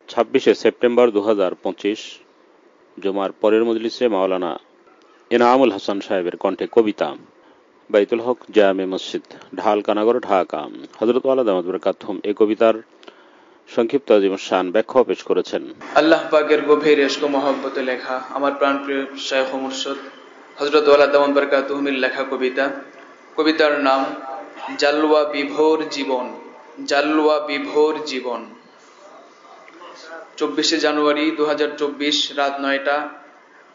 26 September 2025 জুমার পরের মজলিসে মাওলানা এনামুল হাসান সাহেবের কণ্ঠে কবিতা বাইতুল হক জামে মসজিদ, ঢালকানগর, ঢাকা। হযরত ওয়ালা দামাত বরকাতুহুম এই কবিতার সংক্ষিপ্ত শান ব্যাখ্যা পেশ করেছেন। আল্লাহ পাকের গভীর ইশক ও মহব্বতে লেখা আমার প্রাণপ্রিয় শায়খ ও মুর্শিদ হযরত ওয়ালা দামাত বরকাতুহুমের লেখা কবিতা। কবিতার নাম জালওয়া বিভোর জীবন। জালওয়া বিভোর জীবন। 24 জানুয়ারি 2024 রাত 9টা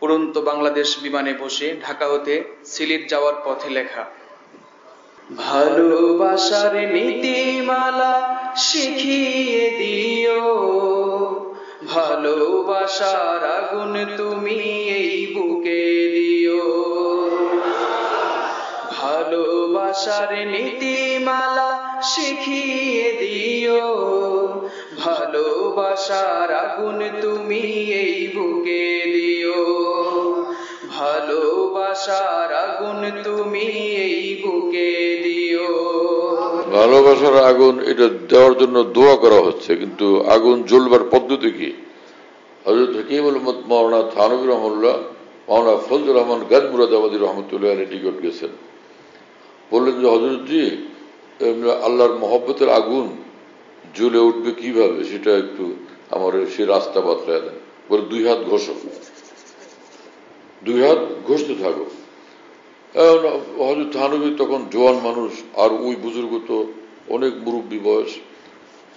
উড়ন্ত বাংলাদেশ বিমানে বসে ঢাকা হতে সিলেট যাওয়ার পথে লেখা। ভালোবাসার নীতিমালা শিখিয়ে দিও, ভালোবাসার আগুন তুমি এই বুকে দিও। ভালোবাসার নীতিমালা শিখিয়ে দিও, ভালোবাসার আগুন তুমি এই বুকে দিও। ভালোবাসার আগুন তুমি এই বুকে দিও। ভালোবাসার আগুন এটা দেওয়ার জন্য দোয়া করা হচ্ছে, কিন্তু আগুন জ্বলবার পদ্ধতি কি? হযরত হাকিমুল উম্মত মাওলানা থানভী রহমাতুল্লাহ, মাওলানা ফজলুর রহমান গাজমুরাদাবাদী রহমতুল্লাহ আলাইহি নিকট গেছেন। বললেন যে হযরতজি, আল্লাহর মহব্বতের আগুন জ্বলে উঠবে কিভাবে সেটা একটু আমার সে রাস্তা বাতলায় দেন। বলে 2 হাত ঘষো, 2 হাত ঘষতে থাকো। হযরত থানভী তখন জোয়ান মানুষ, আর ওই বুজুর্গ তো অনেক মুরব্বী বয়স।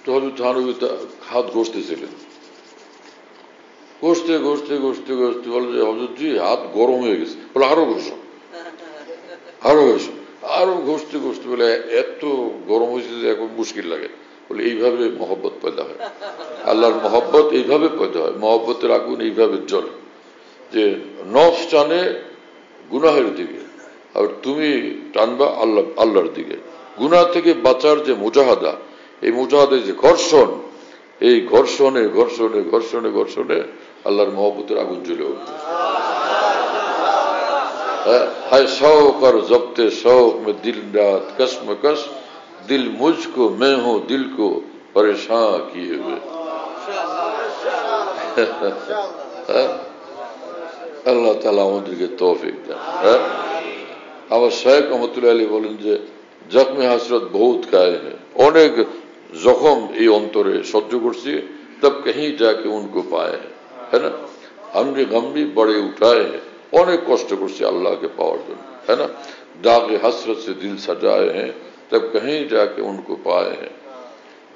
তো হযরত থানভী হাত ঘষতেছিলেন। ঘষতে ঘষতে ঘষতে ঘষতে বলে যে হযরতজি হাত গরম হয়ে গেছে। বলে আরো ঘষো, আরো ঘষো। আরো ঘষতে ঘষতে বলে এত গরম হয়েছে যে এখন মুশকিল লাগে। বলে এইভাবে মহব্বত পয়দা হয়, আল্লাহর মহব্বত এইভাবে পয়দা হয়। মহব্বতের আগুন এইভাবে জ্বলে যে নফস টানে গুনাহের দিকে, আর তুমি টানবা আল্লাহর দিকে। গুনাহ থেকে বাঁচার যে মুজাহাদা, এই মুজাহাদে যে ঘর্ষণ, এই ঘর্ষণে ঘর্ষণে ঘর্ষণে ঘর্ষণে আল্লাহর মহব্বতের আগুন জ্বলে উঠবে। হায় শৌক আর জব্তে শৌক মে দিল রাত কসমকশ, দিল মুঝকো मैं हूं दिल को परेशान किए हुए। আল্লাহ তাআলা আমাদেরকে তৌফিক দেন। আমার শায়খ রহমতুল্লাহ আলাইহি বলেন যে জখমে হাসরত বহুত খায়ে हैं, অনেক জখম এই অন্তরে সহ্য করছি, তব কहीं जाके उनको पाए हैं, है ना। हमने गम भी बड़े उठाए हैं, অনেক কষ্ট করছি আল্লাহকে পাওয়ার জন্য, है ना। दाग हसरत से दिल सजाए हैं, तब कहीं जाके उनको पाए हैं।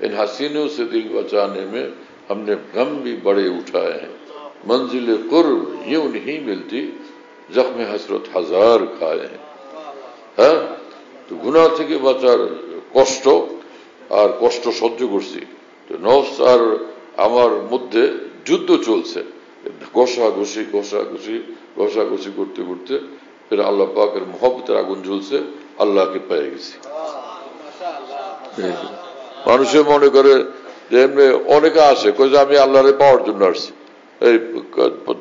इन हसीनों से दिल बचाने में हमने गम भी बड़े उठाए हैं। मंजिल कुर्ब यूं नहीं मिलती, जख्म हसरत हजार खाए हैं। হ্যাঁ, তো গুনাহ থেকে বাঁচার কষ্ট, আর কষ্ট সহ্য করছি। তো নফস আর আমার মধ্যে যুদ্ধ চলছে, ঘষাঘষি ঘষাঘষি ঘষাঘষি করতে করতে ফের আল্লাহ পাকের মহব্বতের আগুন জ্বলছে, আল্লাহকে পেয়ে গেছি। মানুষে মনে করে যে এমনি অনেকে আসে কই যে আমি আল্লাহরে পাওয়ার জন্য আসছি, এই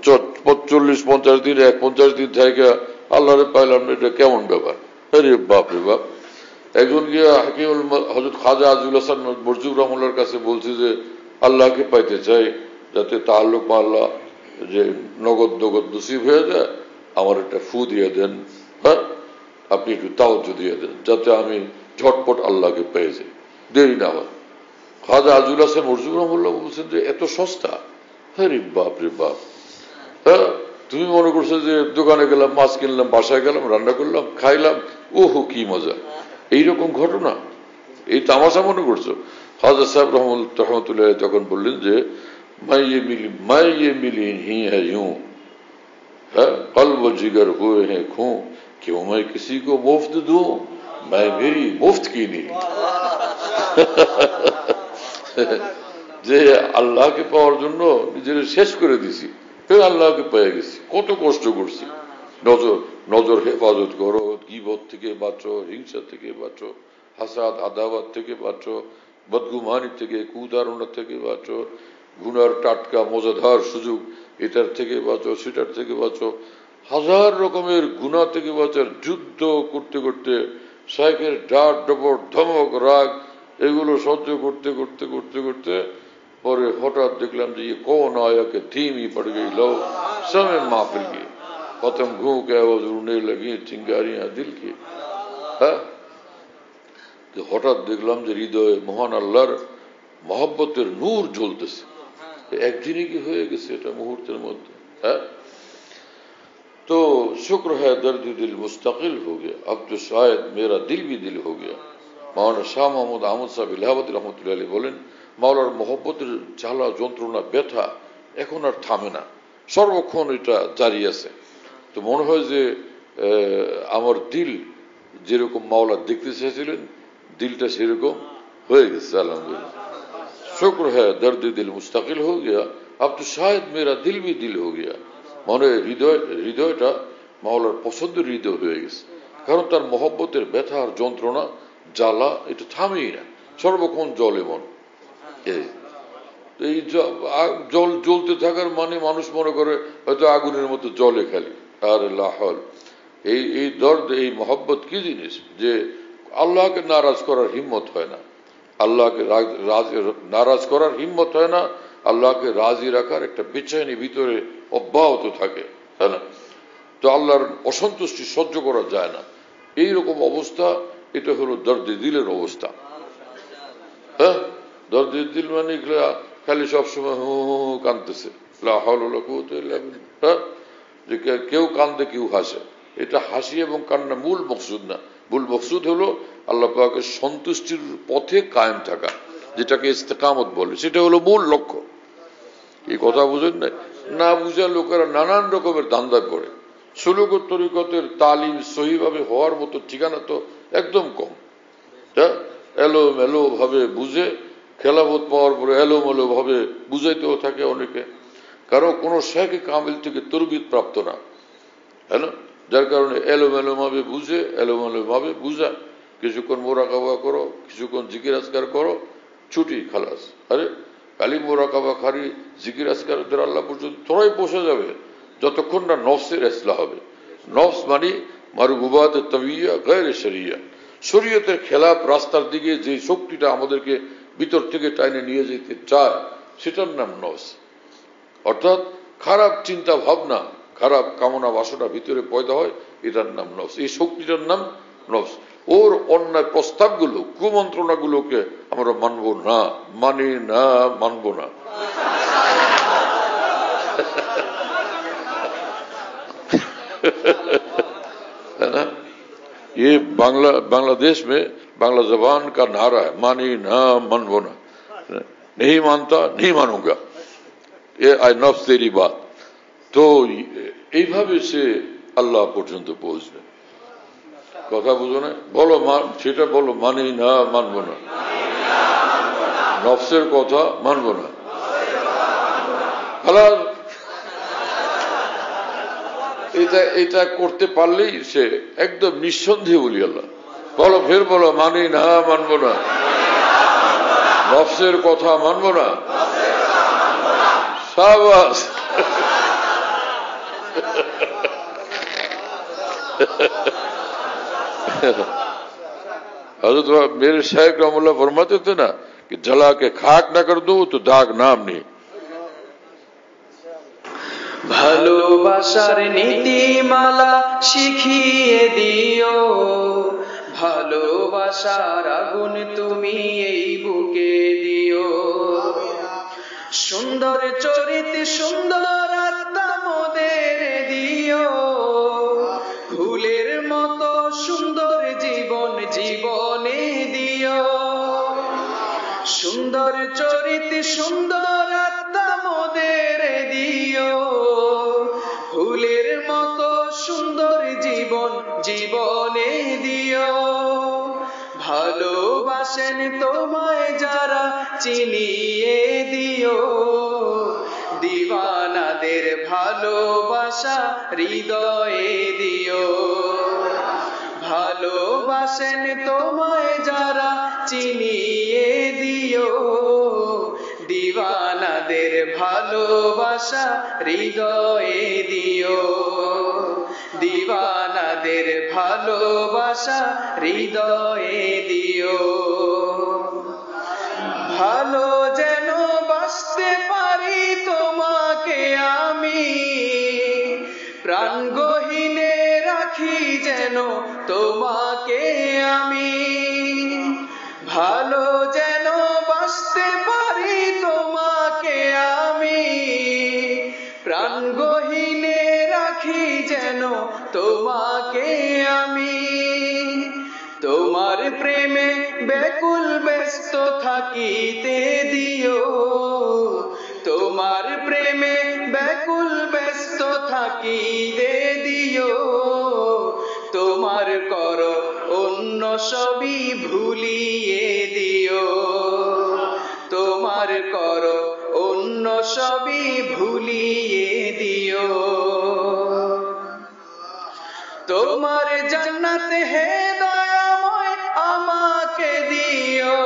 40-50 দিন 50 দিন থেকে আল্লাহরে পাইলাম, এটা কেমন ব্যাপার? আরে বাপ রে বাপ। একজন গিয়ে হাকিমুল হযরত খাজা আজিজুল হাসান মরজুক রহমাতুল্লাহর কাছে বলছে যে আল্লাহকে পাইতে চাই, যাতে তাআল্লুক আল্লাহ যে নগদ নসিব হয়ে যায়, আমার একটা ফু দিয়ে দেন, হ্যাঁ, আপনি একটু তাওজ্জু দিয়ে দেন, যাতে আমি ঝটপট আল্লাহকে পেয়ে যাই, দেরি না হয়। খাজা আজিজুল হাসান মরজুক রহমাতুল্লাহ বলছেন যে এত সস্তা? আরে বাপ রে বাপ। হ্যাঁ, তুমি মনে করছো যে দোকানে গেলাম, মাছ কিনলাম, বাসায় গেলাম, রান্না করলাম, খাইলাম, ওহো কি মজা, এইরকম ঘটনা, এই তামাশা মনে করছো? হাজর সাহেব রহমতুল্লাহ তখন বললেন যে মাইয়ে মিলি হি হ্যাঁ यूं है, कल्ब जिगर हुए हैं खूं, क्यों मैं किसी को मुफ्त दूं, मैं मेरी मुफ्त की नहीं। যে আল্লাহকে পাওয়ার জন্য নিজের শেষ করে দিছি, ফের আল্লাহকে পেয়ে গেছি। কত কষ্ট করছি। নজর হেফাজত করো, গীবত থেকে বাঁচো, হিংসা থেকে বাঁচো, হাসাদ আদাওয়াত থেকে বাঁচো, বদগুমানি থেকে, কুদারণা থেকে বাঁচো, গুনার টাটকা মজাদার সুযোগ এটার থেকে বাঁচো, সেটার থেকে বাঁচো, হাজার রকমের গুনাহ থেকে বাঁচার যুদ্ধ করতে করতে, শাইখের ডাট ডপট ধমক রাগ এগুলো সহ্য করতে করতে করতে করতে পরে হঠাৎ দেখলাম যে ये कौन आया कि धीमी पड़ गई लो समय महफिल की खत्म घू के आवाज उड़ने लगी चिंगारियां दिल की হ্যাঁ তো হঠাৎ দেখলাম যে হৃদয়ে মহান আল্লাহর মহব্বতের নূর জ্বলতেছে একদিনই কি হয়ে গেছে এটা মুহূর্তের মধ্যে হ্যাঁ तो शुक्र है दर्द दिल मुस्तकिल हो गया अब तो शायद मेरा दिल भी दिल हो गया मौलाना शाह मोहम्मद আহমদ সাহেব ইলাহাবাদী রহমতুল্লাহ আলাইহি বলেন মাওলার মহব্বতের জ্বালা যন্ত্রণা ব্যথা এখন আর থামে না সর্বক্ষণ এটা জারি আছে তো মনে হয় যে আমার দিল যেরকম মাওলা দেখতে চেয়েছিলেন দিলটা সেরকম হয়ে গেছে আলহামদুলিল্লাহ शुक्र है दर्द दिल मुस्तकिल हो गया अब तो शायद मेरा दिल भी दिल हो गया মনে হৃদয়টা মাওলার পছন্দের হৃদয় হয়ে গেছে কারণ তার মহব্বতের ব্যথা আর যন্ত্রণা জ্বালা এটা থামেই না সর্বক্ষণ জলে মন এই জল জ্বলতে থাকার মানে মানুষ মনে করে হয়তো আগুনের মতো জলে খালি আর লাহল এই দর্দ এই মহব্বত কি জিনিস যে আল্লাহকে নারাজ করার হিম্মত হয় না আল্লাহকে নারাজ করার হিম্মত হয় না আল্লাহকে রাজি রাখার একটা বেচেনি ভিতরে অব্যাহত থাকে তাই না তো আল্লাহর অসন্তুষ্টি সহ্য করা যায় না এইরকম অবস্থা এটা হলো দর্দে দিলের অবস্থা হ্যাঁ দর্দে দিল মানে খালি সবসময় হু হু কাঁদতেছে হ্যাঁ যে কেউ কান্দে কেউ হাসে এটা হাসি এবং কান্না মূল মকসুদ না মূল মকসুদ হলো আল্লাহ পাকের সন্তুষ্টির পথে কায়েম থাকা যেটাকে ইস্তেকামত বলে সেটা হলো মূল লক্ষ্য এই কথা বুঝেন না বুঝা লোকেরা নানান রকমের ধান্দা করে সুলুক ও তরিকতের তালিম সহিভাবে হওয়ার মতো ঠিকানা তো একদম কম হ্যাঁ এলোমেলো ভাবে বুঝে খেলাফত পাওয়ার পরে এলোমেলো ভাবে বুঝাইতেও থাকে অনেকে কারণ কোনো শেখে কামিল থেকে তরবিদ প্রাপ্ত না হ্যাঁ না যার কারণে এলোমেলো ভাবে বুঝে এলোমেলো ভাবে বুঝা কিছুক্ষণ মোরাকাবা করো কিছুক্ষণ জিকির আজকার করো ছুটি খালাস আরে কালি মোরাকাবা খারি জিকির আজকার আল্লাহ পর্যন্ত তোরাই বসে যাবে যতক্ষণ না নফসের ইসলাহ হবে নফস মানে মারগুবাত তাবিয়া গায়রে শরিয়া শরীয়তের খেলাফ রাস্তার দিকে যে শক্তিটা আমাদেরকে ভিতর থেকে টাইনে নিয়ে যেতে চায় সেটার নাম নফস অর্থাৎ খারাপ চিন্তা ভাবনা খারাপ কামনা বাসনা ভিতরে পয়দা হয় এটার নাম নফস এই শক্তিটার নাম নফস ওর অন্যায় প্রস্তাবগুলো কুমন্ত্রণাগুলোকে আমরা মানবো না মানি না মানবো না है ना ये बांग्लादेश में बांग्ला जबान का नारा है मानी ना मानबो ना नहीं मानता नहीं मानूंगा ये आई नफ्स तेरी बात तो এইভাবে সে আল্লাহ পর্যন্ত পৌঁছবে কথা বুঝো না বলো সেটা বলো মানি না মানবো না নফসের কথা মানবো না এটা করতে পারলেই সে একদম নিঃসন্দেহে বলি আল্লাহ বলো ফের বলো মানি না মানবো না নফসের কথা মানবো না শাবাশ हजरत मेरे शेख रहमुल्लाह फरमाते थे ना कि जला के खाक ना कर दो तो दाग नाम नहीं ভালোবাসার নীতিমালা শিখিয়ে দিও ভালোবাসার আগুন তুমি এই বুকে দিও সুন্দর চরিত সুন্দর আত্মা মোদের দিও ফুলের মতো সুন্দর জীবন জীবনে দিও সুন্দর চরিত সুন্দর আত্মা মোদের দিও ফুলের মতো সুন্দর জীবন জীবনে দিও ভালোবাসেন তোমায় যারা চিনিয়ে দিও দিওয়ানাদের ভালোবাসা হৃদয়ে দিও ভালোবাসেন তোমায় যারা চিনিয়ে দিও দিওয়ানাদের ভালোবাসা হৃদয়ে দিও দিওয়ানাদের ভালোবাসা হৃদয়ে দিও ভালো যেন বাসা প্রাণ গহীনে রাখি যেন তোমাকে আমি, তোমার প্রেমে ব্যাকুল ব্যস্ত থাকিতে দিও, তোমার প্রেমে ব্যাকুল ব্যস্ত থাকিতে দিও, তোমার কর অন্য সবই ভুলিয়ে দিও, তোমার কর অন্য সবই ভুলিয়ে দিও। তোমার জান্নাত হে দয়াময় আমাকে দিও,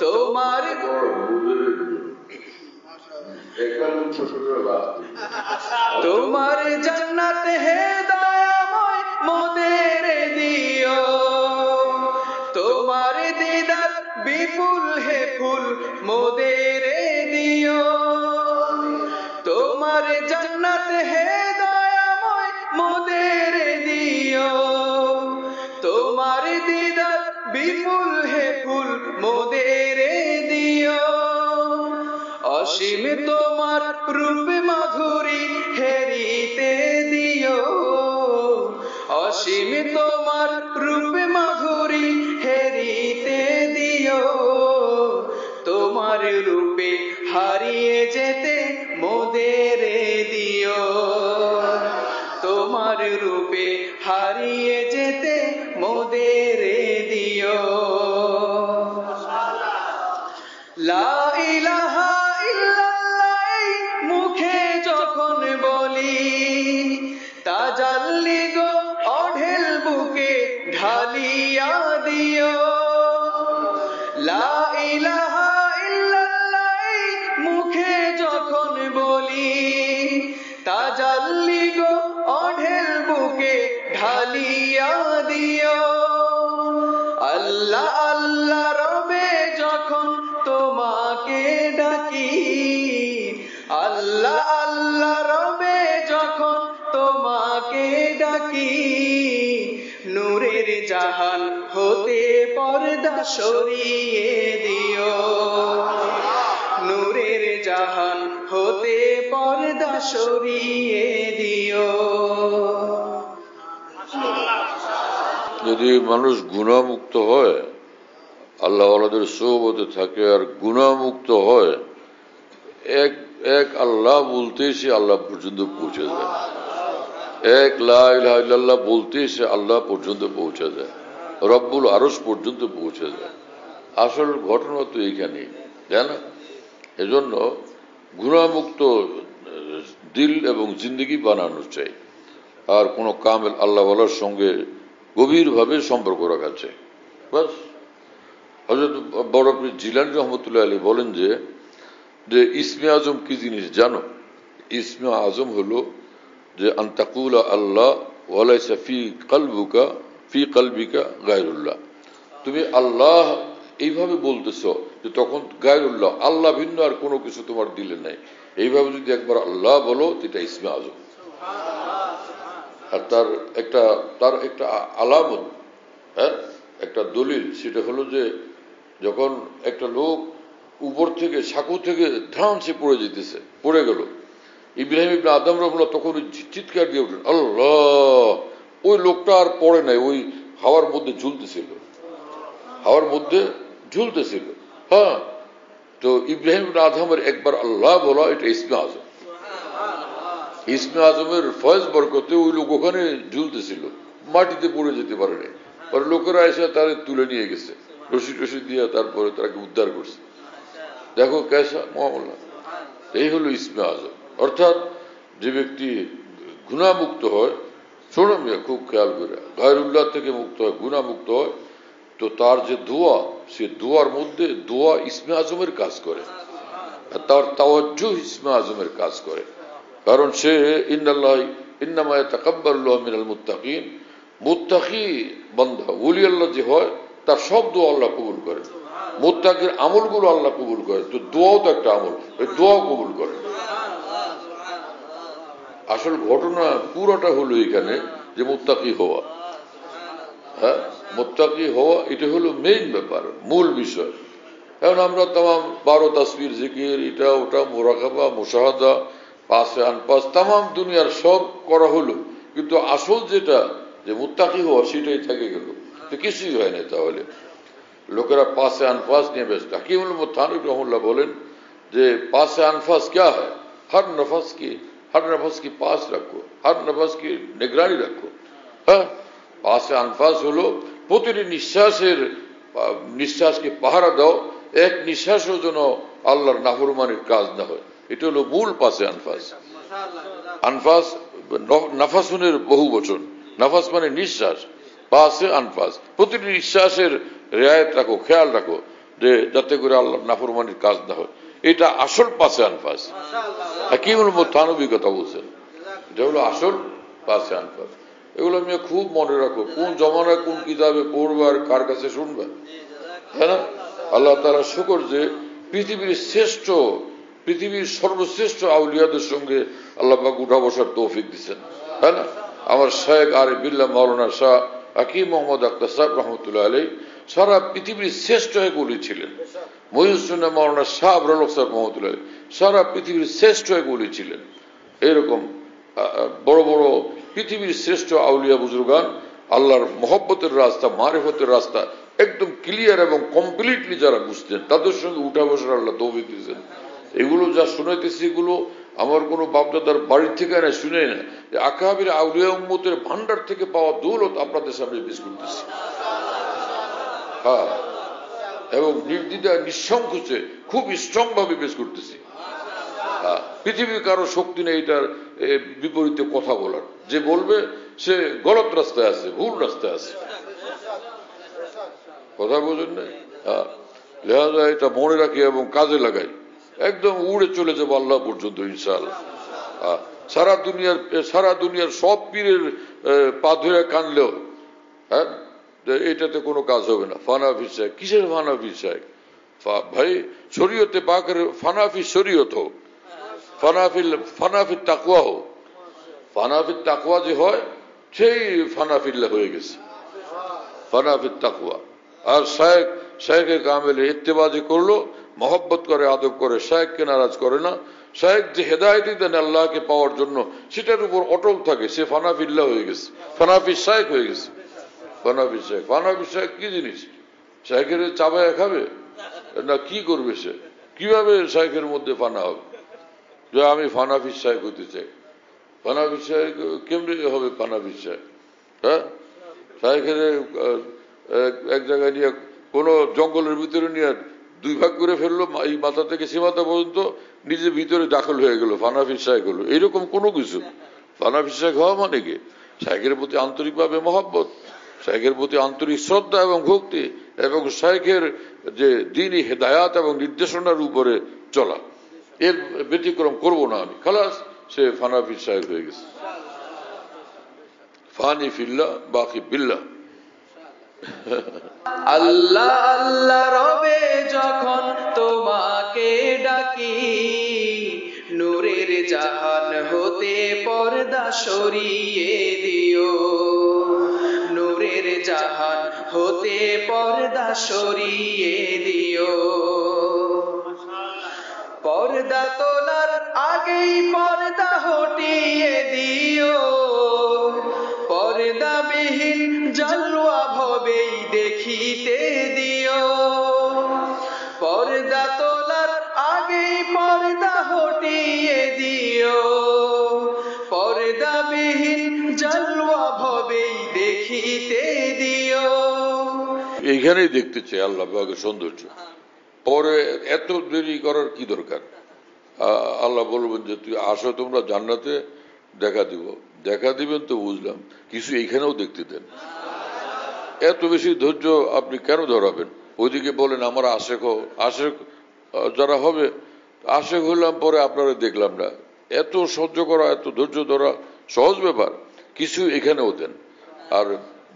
তোমার তোমার জান্নাত হে দয়াময় মোদের দিও, তোমার দিদার বিপুল হে ফুল মোদের দিও, তোমার জান্নাত হে দয়াময় মোদের দিও, তোমার দিদার বিপুল হে ফুল মোদের দিও। অসীম তোমার রূপ মাধুরী হেরিতে দিও, অসীম তোমার রূপ মাধুরী হেরিতে দিও, তোমার রূপে হারিয়ে যেতে মোদের দিও, তোমার রূপে হারিয়ে যেতে মোদের দিও। লা ইলাহা ইল্লাল্লাহ মুখে যখন বলি, তাজাল্লি গো অঢেল বুকে ঢালিয়া দিও, লা ইলাহা ইল্লাল্লাহ মুখে যখন বলি, তাজাল্লি গো অঢেল বুকে ঢালিয়া দিও। আল্লাহ আল্লাহ রবে যখন তোমাকে ডাকি, আল্লাহ আল্লাহ রবে যখন তোমাকে ডাকি, নূরের জাহান হতে পর্দা সরিয়ে দিও, নূরের জাহান হতে পর্দা সরিয়ে দিও। যদি মানুষ গুনাহমুক্ত হয়, আল্লাহ ওয়ালাদের সোহবতে থাকে আর গুনাহমুক্ত হয়, এক এক আল্লাহ বলতে সে আল্লাহ পর্যন্ত পৌঁছে যায়, এক লা ইলাহা ইল্লাল্লাহ বলতে সে আল্লাহ পর্যন্ত পৌঁছে যায়, রব্বুল আরশ পর্যন্ত পৌঁছে যায়। আসল ঘটনা তো এইখানেই, তাই না? এজন্য গুনাহমুক্ত দিল এবং জিন্দগি বানানো চাই, আর কোন কামেল আল্লাহ ওয়ালার সঙ্গে গভীরভাবে সম্পর্ক রাখা চাই। বাস। হযরত বড় পীর জিলানী রহমতুল্লাহ আলাইহি বলেন যে ইসমে আজম কি জিনিস জানো? ইসমে আজম হলো যে আনতাকুলা আল্লাহ ওয়ালাইসা ফি কলবিকা গায়রুল্লাহ। তুমি আল্লাহ এইভাবে বলতেছ যে তখন গায়রুল্লাহ, আল্লাহ ভিন্ন আর কোনো কিছু তোমার দিলে নাই, এইভাবে যদি একবার আল্লাহ বলো এটা ইসমে আজম। আর তার একটা আলামত, হ্যাঁ, একটা দলিল, সেটা হলো যে যখন একটা লোক উপর থেকে সাঁকো থেকে ধ্রানসে পড়ে গেল, ইব্রাহিম ইবনে আদম রাহিমাহুল্লাহ তখন চিৎকার দিয়ে উঠলেন আল্লাহ। ওই লোকটা আর পড়ে নাই, ওই হাওয়ার মধ্যে ঝুলতেছিল। হ্যাঁ, তো ইব্রাহিম ইবনে আদমের একবার আল্লাহ বলা, এটা ইসমে আজম। ইসমে আজমের ফয়েজ বরকতে ওই লোক ওখানে ঝুলতেছিল, মাটিতে পড়ে যেতে পারেনি, পরে লোকেরা এসে তারে তুলে নিয়ে গেছে রশি দিয়ে, তারপরে তাকে উদ্ধার করছে। দেখো কেসা মামলা। এই হলো ইসমে আজম। অর্থাৎ যে ব্যক্তি গুনাহমুক্ত হয়, শোনো মিয়া খুব খেয়াল করে, গায়রুল্লাহ থেকে মুক্ত হয়, গুনাহমুক্ত হয়, তো তার যে দোয়া, সে দোয়ার মধ্যে দোয়া ইসমে আজমের কাজ করে, আর তার তাওয়াজ্জুহ ইসমে আজমের কাজ করে। কারণ সে ইন্নামা ইয়াতাকাব্বালুল্লাহু মিনাল মুত্তাকিন, মুত্তাকি বান্দা ওলি আল্লাহ যে হয় তার সব দোয়া আল্লাহ কবুল করে, মুত্তাকির আমলগুলো আল্লাহ কবুল করে, তো দোয়াও তো একটা আমল, এই দোয়াও কবুল করে। আসল ঘটনা পুরোটা হলো এখানে যে মুত্তাকি হওয়া। হ্যাঁ, মুত্তাকি হওয়া এটা হলো মেইন ব্যাপার, মূল বিষয়। এখন আমরা তাম 12 তাসবির জিকির, এটা ওটা, মুরাকাবা, মুশাহাদা, পাঁচে আনপাস তাম দুনিয়ার সব করা হলো, কিন্তু আসল যেটা যে মুত্তাকি হওয়া সেটাই থেকে গেল, তো কিছুই হয় না। তাহলে লোকেরা পাঁচে আনফাস নিয়ে ব্যস্ত। হাকিমুল থানভী রহমাতুল্লাহ বলেন যে পাঁচে আনফাস क्या है, हर नफस की पास रखो, हर नफस की निगरानी रखो। হ্যাঁ, পাঁচে আনফাস হলো প্রতিটি নিঃশ্বাসকে পাহারা দাও, এক নিঃশ্বাসও যেন আল্লাহর নাফরমানির কাজ না হয়। এটা হলো মূল পাঁচে আনফাস। আনফাস নাফাসুনের বহু বচন, নাফাস মানে নিঃশ্বাস, পাঁচে আনফাস প্রতিটি নিঃশ্বাসের রেয়ায়ত রাখো, খেয়াল রাখো যে যাতে করে আল্লাহর নাফরমানির কাজ না হয়। এটা আসল পাঁচে আনফাস। হাকিমুল থানভী কথা বলছেন, এটা হলো আসল পাঁচে আনফাস। এগুলো আমি খুব মনে রাখো, কোন জমানায় কোন কিতাবে পড়বে আর কার কাছে শুনবে, তাই না? আল্লাহ তাআলা শুকর যে পৃথিবীর সর্বশ্রেষ্ঠ আউলিয়াদের সঙ্গে আল্লাহ পাক উঠা বসার তৌফিক দিচ্ছেন, তাই না? আমার শেখ আরিফ বিল্লাহ মাওলানা শাহ হাকিম মোহাম্মদ আখতার সাহেব রহমতুল্লাহ আলাইহি সারা পৃথিবীর শ্রেষ্ঠ এক ওলি ছিলেন। মহিউদ্দিন মাওলানা শাহ আবরাল হক সাহেব রহমতুল্লাহ আলাইহি সারা পৃথিবীর শ্রেষ্ঠ এক ওলি ছিলেন। এরকম বড় বড় পৃথিবীর শ্রেষ্ঠ আউলিয়া বুজুর্গান আল্লাহর মহব্বতের রাস্তা, মারিফতের রাস্তা একদম ক্লিয়ার এবং কমপ্লিটলি যারা বুঝতেন, তাদের সঙ্গে উঠা বসার আল্লাহ তৌফিক দিয়েছেন। এগুলো যা শুনাইতেছি, এগুলো আমার কোনো বাপদাদার বাড়ির থেকে না শুনে না, আকাবির আউলিয়া উম্মতের ভান্ডার থেকে পাওয়া দৌলত আপনাদের সামনে পেশ করতেছি। হ্যাঁ, এবং নির্দ্বিধায় নিঃসংকোচে খুব স্ট্রং ভাবে পেশ করতেছি। পৃথিবীর কারো শক্তি নেই এটার বিপরীতে কথা বলার। যে বলবে সে গলত রাস্তায় আছে, ভুল রাস্তায় আছে। কথা বোঝেন না? লেহাজা এটা মনে রাখি এবং কাজে লাগাই, একদম উড়ে চলে যাবো আল্লাহ পর্যন্ত ইনশাআল্লাহ। সারা দুনিয়ার সব পীরের পা ধরে কানলেও হ্যাঁ এটাতে কোনো কাজ হবে না। ফানাফি সাহেব, কিসের ফানাফি সাহেব? ভাই শরীয়তে পাকের ফানাফি শরীয়ত হোক, ফানাফি তাকওয়া হোক। ফানাফি তাকওয়া যে হয় সেই ফানাফিল্লাহ হয়ে গেছে, ফানাফি তাকওয়া। আর শায়েখের কামেলে ইত্তেবাজি করলো, মহব্বত করে, আদব করে, শায়েখকে নারাজ করে না। শায়েখ যে হেদায়েতই দেন আল্লাহকে পাওয়ার জন্য, সেটার উপর অটল থাকে, সে ফানাফিল্লাহ হয়ে গেছে, ফানাফি শায়েখ হয়ে গেছে। ফানাফি শায়েখ কি জিনিস? শায়েখের চাবায়া খাবে না কি করবে সে? কিভাবে শায়েখের মধ্যে ফানা হবে? যে আমি ফানাফি শায়েখ হতে চাই, ফানাফি শায়েখ কেমনি হবে? ফানাফি শায়েখ, হ্যাঁ, শায়েখের এক জায়গায় নিয়ে কোন জঙ্গলের ভিতরে নিয়ে দুই ভাগ করে ফেললো, এই মাথা থেকে সে মাথা পর্যন্ত নিজের ভিতরে দাখল হয়ে গেল, ফানাফি শায়েখ হলো। এইরকম কোনো কিছু। ফানাফি শায়েখ হওয়া মানে কি? শায়েখের প্রতি আন্তরিকভাবে মহব্বত, শায়েখের প্রতি আন্তরিক শ্রদ্ধা এবং ভক্তি, এবং শায়েখের যে দ্বীনি হেদায়াত এবং নির্দেশনার উপরে চলা, এর ব্যতিক্রম করবো না আমি। খালাস, সে ফানাফি শায়েখ হয়ে গেছে। ফানি ফিল্লাহ বাকি বিল্লাহ। আল্লাহ আল্লাহ রবে যখন তোমাকে ডাকি, নূরের জাহান হতে পর্দা সরিয়ে দিও, নূরের জাহান হতে পর্দা সরিয়ে দিও। পর্দা তোলার আগেই পর্দা হটিয়ে দিও, পর্দাবিহীন জালওয়া ভবেই দেখিতে দিও। পর্দা তোলার আগেই পর্দা হটিয়ে দিও, পর্দাবিহীন জালওয়া ভবেই দেখিতে দিও। এইখানেই দেখতে চাই আল্লাহ পাকের সৌন্দর্য। পরে এত দেরি করার কি দরকার? আল্লাহ বলবেন যে তুই আসো, তোমরা জান্নাতে দেখা দিব। দেখা দিবেন তো বুঝলাম, কিছু এইখানেও দেখতে দেন। এত বেশি ধৈর্য আপনি কেন ধরাবেন? ওইদিকে বলেন আমার আশেক যারা হবে, আশেক হইলাম, পরে আপনারা দেখলাম না। এত সহ্য করা, এত ধৈর্য ধরা সহজ ব্যাপার? কিছু এখানেও দেন, আর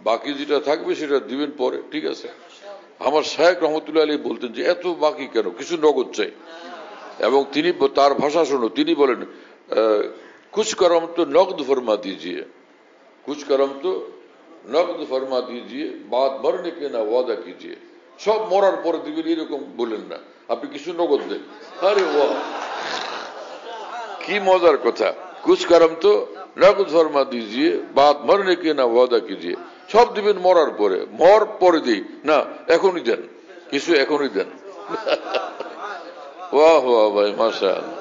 বাকি যেটা থাকবে সেটা দিবেন পরে, ঠিক আছে? আমার শায়েখ রহমতুল্লাহ আলী বলতেন যে এত বাকি কেন, কিছু নগদ চাই। এবং তিনি তার ভাষা শোনো, তিনি বলেন कुछ करम तो नकद फरमा दीजिए, कुछ करम तो नकद फरमा दीजिए, बात मरने के ना वादा कीजिए। সব মরার পরে দিবেন এরকম বলেন না, আপনি কিছু নগদ দেন। আরে ওয়া কি মজার কথা, কুছ করম তো না কুছ ফরমা দিজিয়ে, বাত মরনে কে না ওয়াদা কিজিয়ে। সব দিবেন মরার পরে, মর পরে দিই না, এখনই দেন কিছু, এখনই দেন। বাহ বাহ ভাই, মাশাআল্লাহ।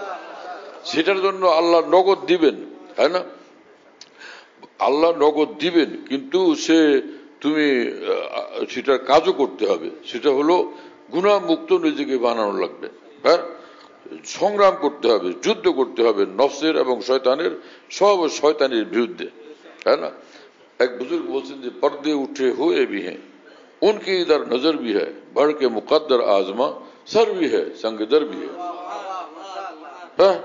সেটার জন্য আল্লাহ নগদ দিবেন, তাই না? আল্লাহ নগদ দিবেন, কিন্তু তুমি সেটার কাজও করতে হবে। সেটা হলো গুনাহমুক্ত নিজেকে বানানো লাগবে, হ্যাঁ, সংগ্রাম করতে হবে, যুদ্ধ করতে হবে নফসের এবং শয়তানের, সব শয়তানের বিরুদ্ধে, তাই না? এক বুজুর্গ বলছেন যে পর্দে উঠে হুয়ে ভি হ্যাঁ, উনকি ইধর নজর ভি হ্যাঁ, बढ़ के मुकद्दर आजमा सर भी है संग दर भी है। হ্যাঁ,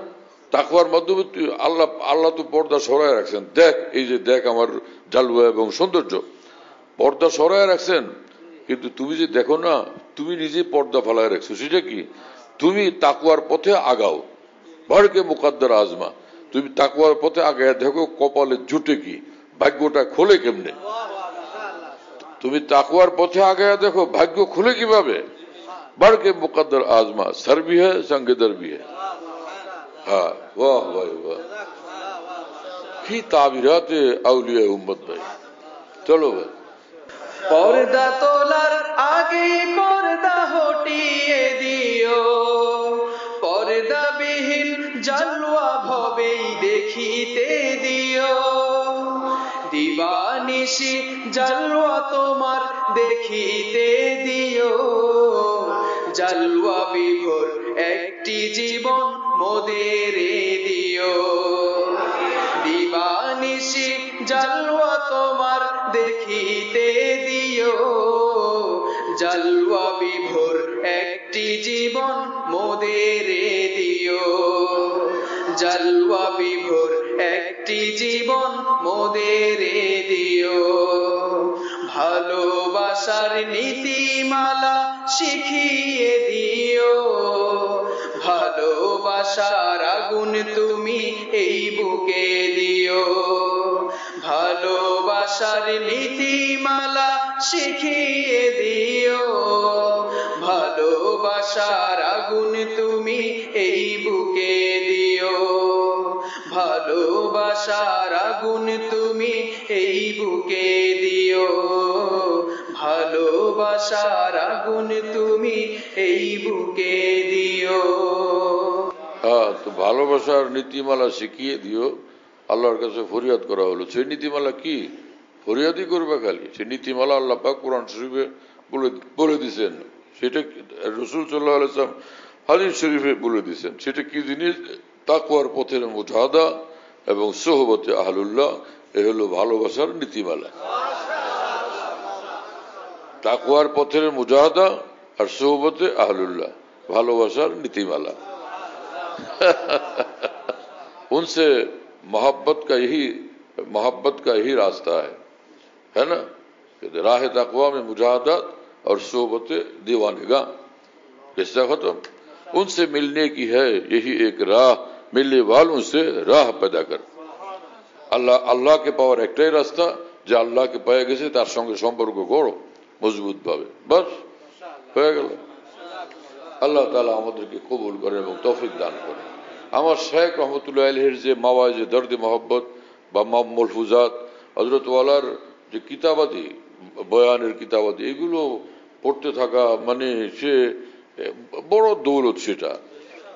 তাকওয়ার মাধ্যমে আল্লাহ তো পর্দা সরায় রাখছেন। দেখ, এই যে দেখ আমার জালওয়া এবং সৌন্দর্য, পর্দা সরায় রাখছেন। কিন্তু তুমি যে দেখো না, তুমি নিজে পর্দা ফেলায় রাখছো। সেটা কি? তুমি তাকওয়ার পথে আগাও, ভড়কে মুকদ্দর আজমা। তুমি তাকওয়ার পথে আগায় দেখো কপালে জুটে কি, ভাগ্যটা খোলে কেমনে। তুমি তাকওয়ার পথে আগায় দেখো ভাগ্য খুলে কিভাবে। ভড়কে মুকদ্দর আজমা সর ভি হ্যায় সঙ্গে দর ভি হ্যায়। হ্যাঁ, বাহ ভাই বাহ, কি তাবিরাতে আউলিয়া উম্মত ভাই। চলো ভাই, পর্দা তোলার আগে পর্দা হটিয়ে দিও, পর্দাবিহীন জালওয়া ভবেই দেখিতে দিও। দিবানিশি জালওয়া তোমার দেখিতে দিও, জালওয়া বিভোর একটি জীবন মোদেরে দিও। দিবানিশি জালওয়া তোমার দেখিতে দিও, জালওয়া বিভোর একটি জীবন মোদেরে দিও। জালওয়া বিভোর একটি জীবন মোদেরে দিও। ভালোবাসার নীতিমালা শিখিয়ে দিও, ভালোবাসার আগুন তুমি এই বুকে দিও। ভালোবাসার নীতিমালা শিখিয়ে দিও, ভালোবাসার আগুন তুমি এই বুকে দিও। ভালোবাসার আগুন তুমি এই বুকে দিও, ভালোবাসার আগুন তুমি এই বুকে দিও। হ্যাঁ, তো ভালোবাসার নীতিমালা শিখিয়ে দিও, আল্লাহর কাছে ফরিয়াদ করা হলো। সেই নীতিমালা কি? ফরিয়াদই করবে খালি। সেই নীতিমালা আল্লাহ পাক কোরআন শরীফে বলে দিয়েছেন। সেটা রাসূল সাল্লাল্লাহু আলাইহি ওয়াসাল্লাম হাদিস শরীফে বলে দিয়েছেন। সেটা কি জিনিস? তাকওয়ার পথের মুজাহাদা এবং সোহবতে আহলুল্লাহ। এ হলো ভালোবাসার নীতিমালা। তাকওয়ার পথের মুজাহাদা আর সোহবতে আহলুল্লাহ, ভালোবাসার নীতিমালা। उनसे मोहब्बत का यही रास्ता है ना? राह तकवा में मुजाहदत और सोबत दीवानगा। किस्सा खत्म। उनसे मिलने की है यही एक राह, मिलने वालों से राह पैदा कर। আল্লাহ কে পাওয়ার একটাই রাস্তা, যে আল্লাহকে পেয়ে গেছে তার সঙ্গে সম্পর্ক গড়ো মজবুত ভাবে, বাস হয়ে গেল। আল্লাহ তাআলা আমাদেরকে কবুল করেন এবং তৌফিক দান করেন। আমার শেখ রহমতুল্লাহ আলাইহির যে মাওয়াইজে দর্দ মোহব্বত বা মলফুজাত, হযরত ওয়ালার যে কিতাবাদি, বয়ানের কিতাবাদি, এগুলো পড়তে থাকা মানে সে বড় দৌলত। সেটা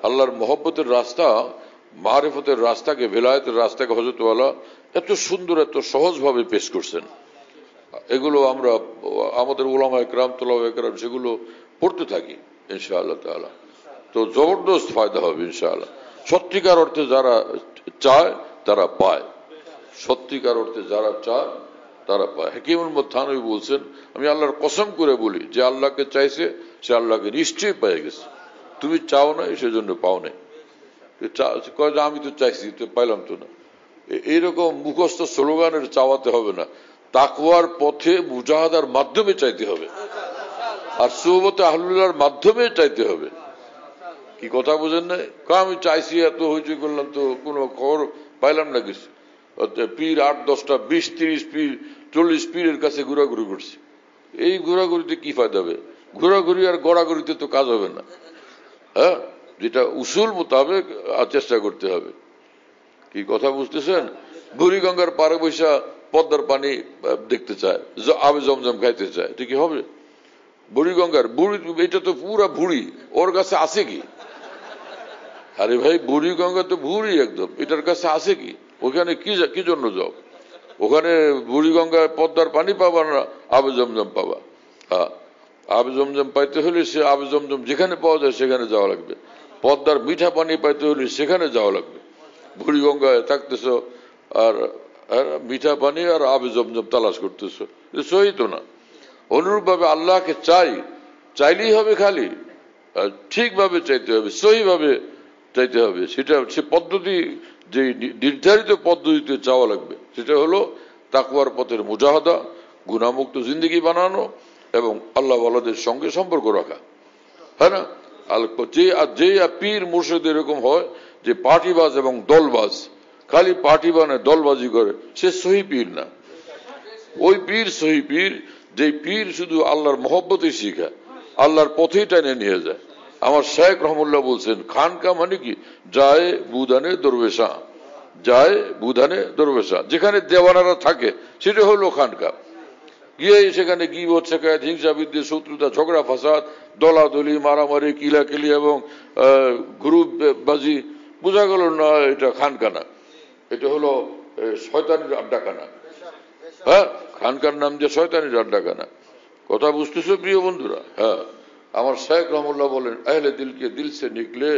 আল্লাহর মোহব্বতের রাস্তা, মারিফতের রাস্তাকে, ভেলায়েতের রাস্তাকে হযরত ওয়ালা এত সুন্দর, এত সহজভাবে পেশ করছেন। এগুলো আমরা আমাদের উলামায়ে কেরাম, তোলাবায়ে কেরাম সেগুলো পড়তে থাকি ইনশাআল্লাহ তাআলা। তো জবরদস্ত ফায়দা হবে ইনশাআল্লাহ। সত্যিকার অর্থে যারা চায় তারা পায়, সত্যিকার অর্থে যারা চায় তারা পায়। হাকিমুল মুথানবী বলছেন, আমি আল্লাহর কসম করে বলি, যে আল্লাহকে চাইছে সে আল্লাহকে নিশ্চয়ই পেয়ে গেছে। তুমি চাও না, সেজন্য পাও নাই। আমি তো চাইছি, তো পাইলাম তো না। এইরকম মুখস্থ স্লোগানের চাওয়াতে হবে না, তাকওয়ার পথে মুজাহাদার মাধ্যমে চাইতে হবে, আর সোহবতে আহলুল্লাহর মাধ্যমে চাইতে হবে। কি কথা বুঝেন না? আমি চাইছি, এত হইচই করলাম, তো কোনো খবর পাইলাম না কিছু। পীর 8, 10টা, 20, 30 পীর, 40 পীরের কাছে ঘোরাঘুরি করছি। এই ঘোরাঘুরিতে কি ফায়দা হবে? ঘোরাঘুরি আর গড়াগড়িতে তো কাজ হবে না। হ্যাঁ, যেটা উসুল মোতাবেক চেষ্টা করতে হবে। কি কথা বুঝতেছেন? বুড়িগঙ্গার পারে বৈশা পদ্মার পানি দেখতে চায়, আবে জমজম খাইতে চায়, এটা কি হবে? বুড়িগঙ্গার বুড়ি, এটা তো পুরা বুড়ি, ওর কাছে আছে কি? আরে ভাই, বুড়িগঙ্গা তো বুড়ি একদম, এটার কাছে আছে কি? ওখানে কি জন্য যাও? ওখানে বুড়িগঙ্গায় পদ্মার পানি পাবা না আবে জমজম পাবা? হ্যাঁ, আবে জমজম পাইতে হলে সে আবে জমজম যেখানে পাওয়া যায় সেখানে যাওয়া লাগবে। পদ্মার মিঠা পানি পাইতে হলে সেখানে যাওয়া লাগবে। বুড়িগঙ্গায় থাকতেছ আর মিঠা পানি আর আবে জমজম তালাশ করতেছ, সহি তো না। অনুরূপ ভাবে আল্লাহকে চাইলেই হবে, খালি ঠিকভাবে চাইতে হবে, সহি ভাবে চাইতে হবে। সে পদ্ধতি, যে নির্ধারিত পদ্ধতিতে চাওয়া লাগবে, সেটা হলো তাকওয়ার পথের মুজাহাদা, গুনাহমুক্ত জিন্দেগি বানানো এবং আল্লাহ ওয়ালাদের সঙ্গে সম্পর্ক রাখা, হ্যাঁ না? যে পীর মুর্শিদ এরকম হয় যে পার্টিবাজ এবং দলবাজ, খালি পার্টি বানায় দলবাজি করে, সে সহি পীর না। ওই পীর সহি পীর, যে পীর শুধু আল্লাহর মহব্বতই শিখায়, আল্লাহর পথেই টানে নিয়ে যায়। আমার শেখ রহমুল্লাহ বলছেন, খানকা মানে কি? যায় বুধানে দরবেশা, যায় বুধানে দরবেশা। যেখানে দেওয়ানারা থাকে সেটা হলো খানকা। গিয়ে সেখানে গীবত, শিকায়েত, হিংসা বিদ্বেষ, শত্রুতা, ঝগড়া ফাসাদ, দলাদলি, মারামারি, কিলাকিলি এবং গ্রুপবাজি, বোঝা গেল না এটা খানকানা, এটা হলো শয়তানির আড্ডাখানা। হ্যাঁ, খানকার নাম যে শয়তানির আড্ডাখানা। কথা বুঝতেছো প্রিয় বন্ধুরা? হ্যাঁ, আমার শেখ রহমুল্লাহ বলেন, আহলে দিল কে দিল সে নিকলে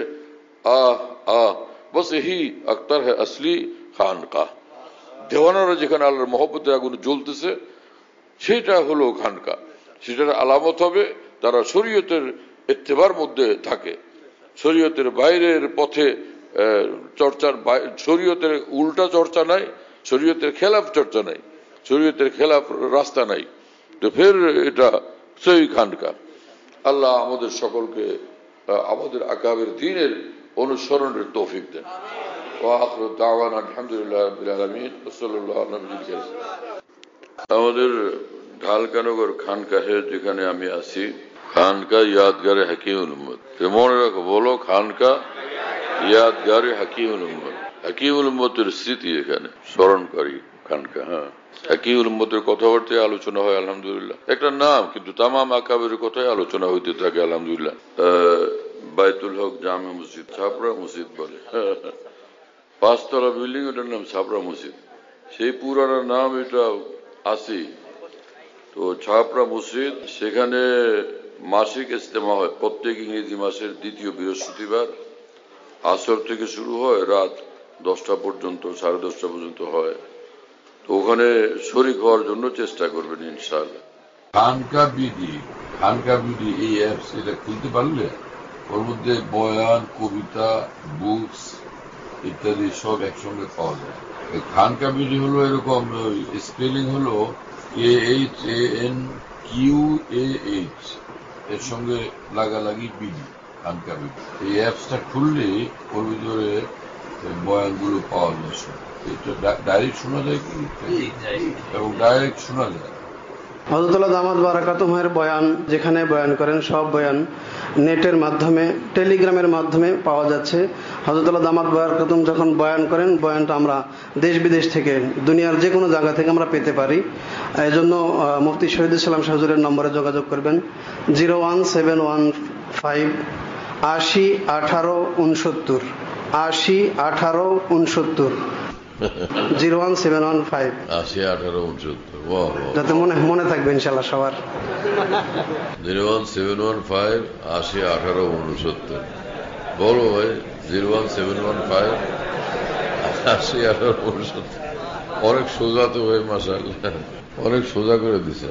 বস হি আখতার হ্যাঁ আসলি খানকা। দেওয়ানারা যেখানে আল্লাহর মহব্বতের আগুন জ্বলতেছে সেটা হলো খানকা। সেটার আলামত হবে তারা শরীয়তের ইত্তেবার মধ্যে থাকে, শরীয়তের বাইরের পথে চর্চার, শরীয়তের উল্টা চর্চা নাই, শরীয়তের খেলাফ চর্চা নাই, শরীয়তের খেলাফ রাস্তা নাই। তো ফের এটা সহি খানকা। আল্লাহ আমাদের সকলকে আমাদের আকাবের দ্বীনের অনুসরণের তৌফিক দেন। আলহামদুলিল্লাহ রাব্বিল আলামিন, সাল্লাল্লাহু আলা নবিয়িল কারীম। আমাদের ঢালকানগর খানকাহে যেখানে আমি আছি, খানকা ইয়াদগারে হাকিমুল উম্মত। মনে রাখো, বলো খানকা ইয়াদগারে হাকিমুল উম্মত। হাকিমুল উম্মতের স্মৃতি এখানে স্মরণকারী খানকা। হ্যাঁ, হাকিমুল উম্মতের কথাবার্তায় আলোচনা হয় আলহামদুলিল্লাহ। একটা নাম, কিন্তু তামাম আকাবের কথাই আলোচনা হইতে থাকে আলহামদুলিল্লাহ। বাইতুল হক জামে মসজিদ, ছাপড়া মসজিদ বলে, 5 তলা বিল্ডিং, ওটার নাম ছাপড়া মসজিদ। সেই পুরানোর নাম এটা আসি। তো ছাপড়া মসজিদ, সেখানে মাসিক ইজতেমা হয় প্রত্যেক ইংরেজি মাসের দ্বিতীয় বৃহস্পতিবার। আসর থেকে শুরু হয়, রাত 10টা পর্যন্ত, 10:30 পর্যন্ত হয়। তো ওখানে শরীক হওয়ার জন্য চেষ্টা করবেন ইনশাআল্লাহ। খানকা বিডি এই অ্যাপস, এটা খুলতে পারলে ওর মধ্যে বয়ান, কবিতা, বুকস ইত্যাদি সব একসঙ্গে পাওয়া যায়। খানকা বিডি হলো এরকম, স্পেলিং হলো KHANQAH, এর সঙ্গে লাগালাগি বিডি, খানকা বিডি। এই অ্যাপসটা খুললে ওর ভিতরে বয়ানগুলো পাওয়া যায়। এটা ডাইরেক্ট শোনা যায় কি, এবং ডাইরেক্ট শোনা যায়। হযরতুল্লাহ দামাত বারাকাতুহুর বয়ান, যেখানে বয়ান করেন, সব বয়ান নেটের মাধ্যমে, টেলিগ্রামের মাধ্যমে পাওয়া যাচ্ছে। হযরতুল্লাহ দামাত বারাকাতুহু যখন বয়ান করেন, বয়ানটা আমরা দেশ বিদেশ থেকে, দুনিয়ার যে কোনো জায়গা থেকে আমরা পেতে পারি। এই জন্য মুফতি শহীদুল ইসলাম শাহ হুজুরের নম্বরে যোগাযোগ করবেন, 01715 80 18 69, 80 18 69, 01715 80 18 69। যাতে মনে থাকবে ইনশাআল্লাহ সবার। 01715 80 18 69। বলো ভাই, 01715 80 18 69। অনেক সোজা তো ভাই, মাশাআল্লাহ, অনেক সোজা করে দিছে।